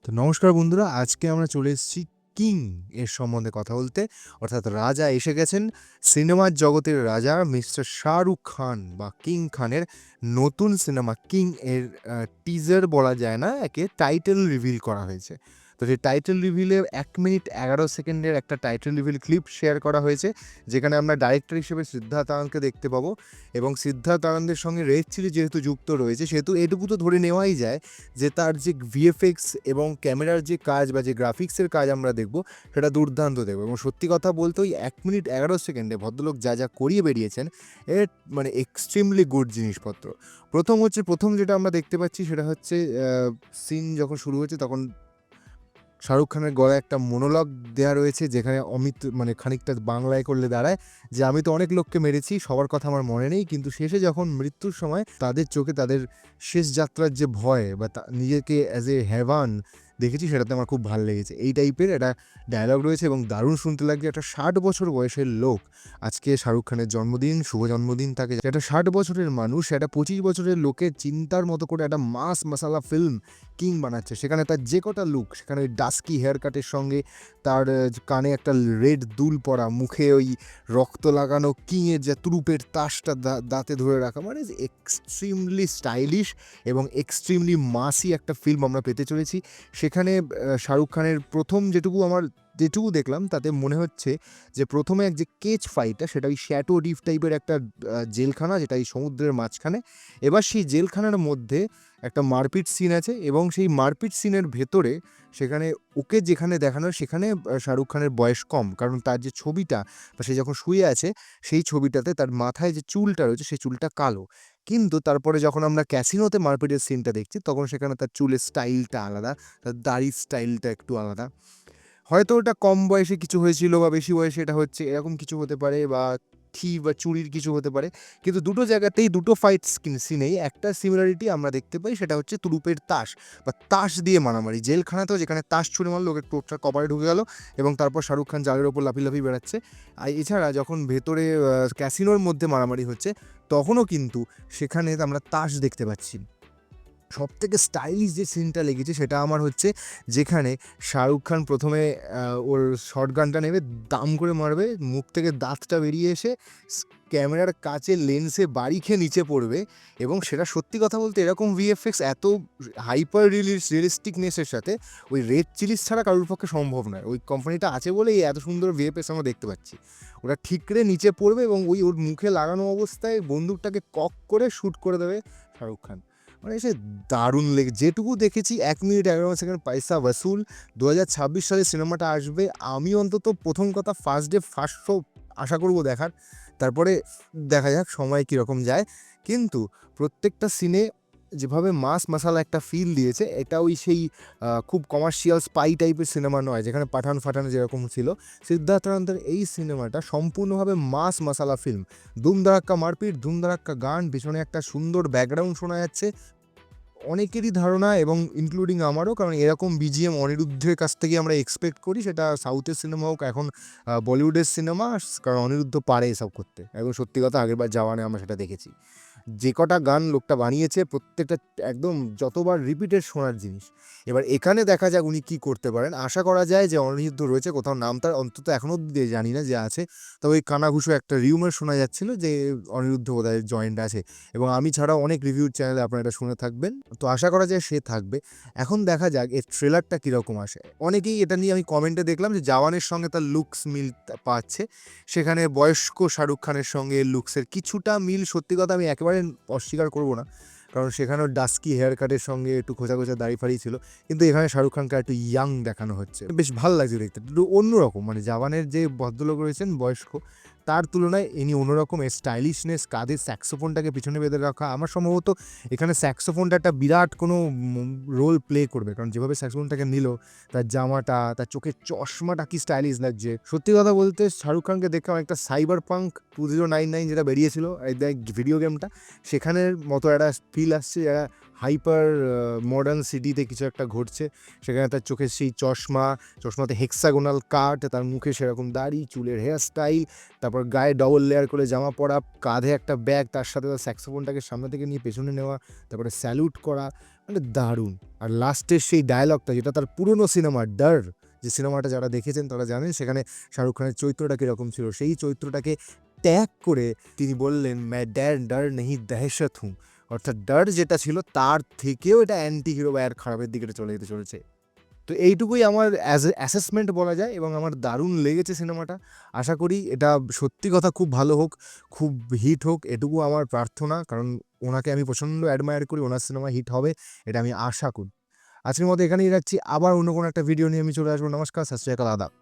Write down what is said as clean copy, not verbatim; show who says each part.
Speaker 1: তো নমস্কার বন্ধুরা, আজকে আমরা চলে এসেছি কিং এর সম্বন্ধে কথা বলতে। অর্থাৎ রাজা এসে গেছেন, সিনেমার জগতের রাজা মিস্টার শাহরুখ খান বা কিং খানের নতুন সিনেমা কিং এর টিজার বলা যায় না, একে টাইটেল রিভিল করা হয়েছে। তো সেই টাইটেল রিভিলে 1 মিনিট 11 সেকেন্ডের একটা টাইটেল রিভিল ক্লিপ শেয়ার করা হয়েছে, যেখানে আমরা ডাইরেক্টর হিসেবে সিদ্ধার্থ আনন্দকে দেখতে পাবো। এবং সিদ্ধার্থ আনন্দের সঙ্গে রেড চিলি যেহেতু যুক্ত রয়েছে, সেহেতু এটুকু তো ধরে নেওয়াই যায় যে তার যে ভিএফএক্স এবং ক্যামেরার যে কাজ বা যে গ্রাফিক্সের কাজ আমরা দেখব, সেটা দুর্দান্ত দেখব। এবং সত্যি কথা বলতে ওই 1 মিনিট 11 সেকেন্ডে ভদ্রলোক যা যা করিয়ে বেরিয়েছেন, এর মানে এক্সট্রিমলি গুড জিনিসপত্র। প্রথম যেটা আমরা দেখতে পাচ্ছি সেটা হচ্ছে সিন যখন শুরু হচ্ছে, তখন শাহরুখ খানের গলায় একটা মোনোলগ দেওয়া রয়েছে, যেখানে অমিত মানে খানিকটা বাংলায় করলে দাঁড়ায় যে আমি তো অনেক লোককে মেরেছি, সবার কথা আমার মনে নেই, কিন্তু শেষে যখন মৃত্যুর সময় তাদের চোখে তাদের শেষ যাত্রার যে ভয় বা নিজেকে অ্যাজ এ হ্যাভান দেখেছি, সেটাতে আমার খুব ভালো লেগেছে। এই টাইপের একটা ডায়লগ রয়েছে এবং দারুণ শুনতে লাগছে। একটা 60 বছর বয়সের লোক, আজকে শাহরুখ খানের জন্মদিন, শুভ জন্মদিন তাকে। একটা 60 বছরের মানুষ একটা 25 বছরের লোকের চিন্তার মতো করে একটা মাস মশালা ফিল্ম কিং বানাচ্ছে। সেখানে তার যে কটা লুক, সেখানে ওই ডাস্কি হেয়ার কাটের সঙ্গে তার কানে একটা রেড দুল পরা, মুখে ওই রক্ত লাগানো কিংয়ের যে তুরুপের তাসটা দাঁতে ধরে রাখা, মানে এক্সট্রিমলি স্টাইলিশ এবং এক্সট্রিমলি মাসি একটা ফিল্ম আমরা পেতে চলেছি। সেখানে শাহরুখ খানের প্রথম যেটুকু দেখলাম, তাতে মনে হচ্ছে যে প্রথমে এক যে কেচ ফাইটটা, সেটা ওই শ্যাটো ডিপ টাইপের একটা জেলখানা, যেটা এই সমুদ্রের মাঝখানে। এবার সেই জেলখানার মধ্যে একটা মারপিট সিন আছে এবং সেই মারপিট সিনের ভেতরে সেখানে ওকে যেখানে দেখানো, সেখানে শাহরুখ খানের বয়স কম, কারণ তার যে ছবিটা বা সে যখন শুয়ে আছে, সেই ছবিটাতে তার মাথায় যে চুলটা রয়েছে সেই চুলটা কালো। কিন্তু তারপরে যখন আমরা ক্যাসিনোতে মারপিটের সিনটা দেখছি, তখন সেখানে তার চুলের স্টাইলটা আলাদা, তার দাড়ির স্টাইলটা একটু আলাদা। হয়তো ওটা কম বয়সে কিছু হয়েছিল বা বেশি বয়সে এটা হচ্ছে, এরকম কিছু হতে পারে, বা থি বা চুরির কিছু হতে পারে। কিন্তু দুটো জায়গাতেই, দুটো ফাইট সিনেই একটা সিমিলারিটি আমরা দেখতে পাই, সেটা হচ্ছে তুরুপের তাস বা তাস দিয়ে মারামারি। জেলখানাতেও যেখানে তাস ছুঁড়ে মারলো, ওকে টোপটা কপারে ঢুকে গেল এবং তারপর শাহরুখ খান জালের ওপর লাফিয়ে লাফিয়ে বেড়াচ্ছে। আর এছাড়া যখন ভেতরে ক্যাসিনোর মধ্যে মারামারি হচ্ছে, তখনও কিন্তু সেখানে আমরা তাস দেখতে পাচ্ছি। সবথেকে স্টাইলিশ যে সিনটা লেগেছে সেটা আমার হচ্ছে, যেখানে শাহরুখ খান প্রথমে ওর শটগানটা নেবে, দাম করে মারবে, মুখ থেকে দাঁতটা বেরিয়ে এসে ক্যামেরার কাছে লেন্সে বাড়ি খেয়ে নিচে পড়বে। এবং সেটা সত্যি কথা বলতে এরকম ভিএফএক্স এত হাইপার রিয়েলিস্টিকনেসের সাথে ওই রেড চিলিস ছাড়া কারোর পক্ষে সম্ভব নয়। ওই কোম্পানিটা আছে বলেই এত সুন্দর ভিএফএক্স আমরা দেখতে পাচ্ছি। ওটা ঠিকরে নিচে পড়বে এবং ওর মুখে লাগানো অবস্থায় বন্দুকটাকে কক করে শ্যুট করে দেবে শাহরুখ খান। মানে সে দারুণ লেগে, যেটুকু দেখেছি 1 মিনিট 11 সেকেন্ড পয়সা ওয়াসুল। 2026 সালে সিনেমাটা আসবে। আমি অন্তত প্রথম কথা ফার্স্ট ডে ফার্স্ট শো আশা করব দেখার। তারপরে দেখা যাক সময় কীরকম যায়। কিন্তু প্রত্যেকটা সিনে যেভাবে মাস মশালা একটা ফিল দিয়েছে, এটা ওই সেই খুব কমার্শিয়াল স্পাই টাইপের সিনেমা নয়, যেখানে পাঠান ফাঠান যেরকম ছিল। সিদ্ধার্থ আনন্দের এই সিনেমাটা সম্পূর্ণভাবে মাস মশালা ফিল্ম। ধুম ধারাক্কা মারপিট, ধুম ধারাক্কা গান, পিছনে একটা সুন্দর ব্যাকগ্রাউন্ড শোনা যাচ্ছে। অনেকেরই ধারণা এবং ইনক্লুডিং আমারও, কারণ এরকম বিজিএম অনিরুদ্ধের কাছ থেকে আমরা এক্সপেক্ট করি, সেটা সাউথের সিনেমা হোক, এখন বলিউডের সিনেমা, কারণ অনিরুদ্ধ পারে এসব করতে। এবং সত্যি কথা, আগেরবার জাওয়ানে আমরা সেটা দেখেছি। যে কটা গান লোকটা বানিয়েছে, প্রত্যেকটা একদম যতবার রিপিটেড শোনার জিনিস। এবার এখানে দেখা যাক উনি কী করতে পারেন। আশা করা যায় যে অনিরুদ্ধ রয়েছে কোথাও, নাম তার অন্তত এখনও জানি না যে আছে। তবে ওই কানাঘুষো একটা রিউমার শোনা যাচ্ছিল যে অনিরুদ্ধ বোধহয় জয়েন্ট আছে, এবং আমি ছাড়াও অনেক রিভিউর চ্যানেলে আপনারা এটা শুনে থাকবেন। তো আশা করা যায় সে থাকবে। এখন দেখা যাক এর ট্রেলারটা কীরকম আসে। অনেকেই এটা নিয়ে, আমি কমেন্টে দেখলাম যে জাওয়ানের সঙ্গে তার লুকস মিল পাচ্ছে, সেখানে বয়স্ক শাহরুখ খানের সঙ্গে লুকসের কিছুটা মিল। সত্যি কথা আমি একেবারে অস্বীকার করব না, কারণ সেখানেও ডাস্কি হেয়ার কাটের সঙ্গে একটু খোঁচা খোঁচা দাড়ি ফাড়ি ছিল, কিন্তু এখানে শাহরুখ খানকে একটু ইয়াং দেখানো হচ্ছে, বেশ ভালো লাগছে দেখতে, একটু অন্যরকম। মানে জাওয়ানের যে ভদ্রলোক রয়েছেন বয়স্ক, তার তুলনায় ইনি অন্যরকম। স্টাইলিশনেস, কাঁধের স্যাক্সোফোনটাকে পিছনে বেঁধে রাখা, আমার সম্ভবত এখানে স্যাক্সোফোনটা একটা বিরাট কোনো রোল প্লে করবে, কারণ যেভাবে স্যাক্সোফোনটাকে নিল, তার জামাটা, তার চোখের চশমাটা কি স্টাইলিশ লাগছে। সত্যি কথা বলতে শাহরুখ খানকে দেখে অনেকটা সাইবার পাঙ্ক 2099 যেটা বেরিয়েছিল এই ভিডিও গেমটা, সেখানের মতো একটা ফিল আসছে, যারা হাইপার মডার্ন সিটিতে কিছু একটা ঘটছে। সেখানে তার চোখের সেই চশমাতে হেক্সাগোনাল কাট, তার মুখে সেরকম দাড়ি, চুলের হেয়ার স্টাইল, তারপর গায়ে ডবল লেয়ার করে জামা পরা, কাঁধে একটা ব্যাগ, তার সাথে তার স্যাক্সোফোনটাকে সামনে থেকে নিয়ে পেছনে নেওয়া, তারপরে স্যালুট করা, মানে দারুণ। আর লাস্টের সেই ডায়ালগটা, যেটা তার পুরনো সিনেমা ডর, যে সিনেমাটা যারা দেখেছেন তারা জানেন সেখানে শাহরুখ খানের চরিত্রটা কীরকম ছিল, সেই চরিত্রটাকে ত্যাগ করে তিনি বললেন ম্যা ডর নেহি দহশত হুঁ। অর্থাৎ ডর যেটা ছিল তার থেকেও এটা অ্যান্টি হিরো বা এর খারাপের দিকে চলে যেতে চলেছে। তো এইটুকুই আমার অ্যাসেসমেন্ট বলা যায়, এবং আমার দারুণ লেগেছে সিনেমাটা। আশা করি এটা সত্যি কথা খুব ভালো হোক, খুব হিট হোক, এটুকু আমার প্রার্থনা। কারণ ওনাকে আমি প্রচণ্ড অ্যাডমায়ার করি, ওনার সিনেমা হিট হবে এটা আমি আশা করি। আজকের মতো এখানেই রাখছি, আবার অন্য কোনো একটা ভিডিও নিয়ে আমি চলে আসবো। নমস্কার, সত শ্রী আকাল, আদাব।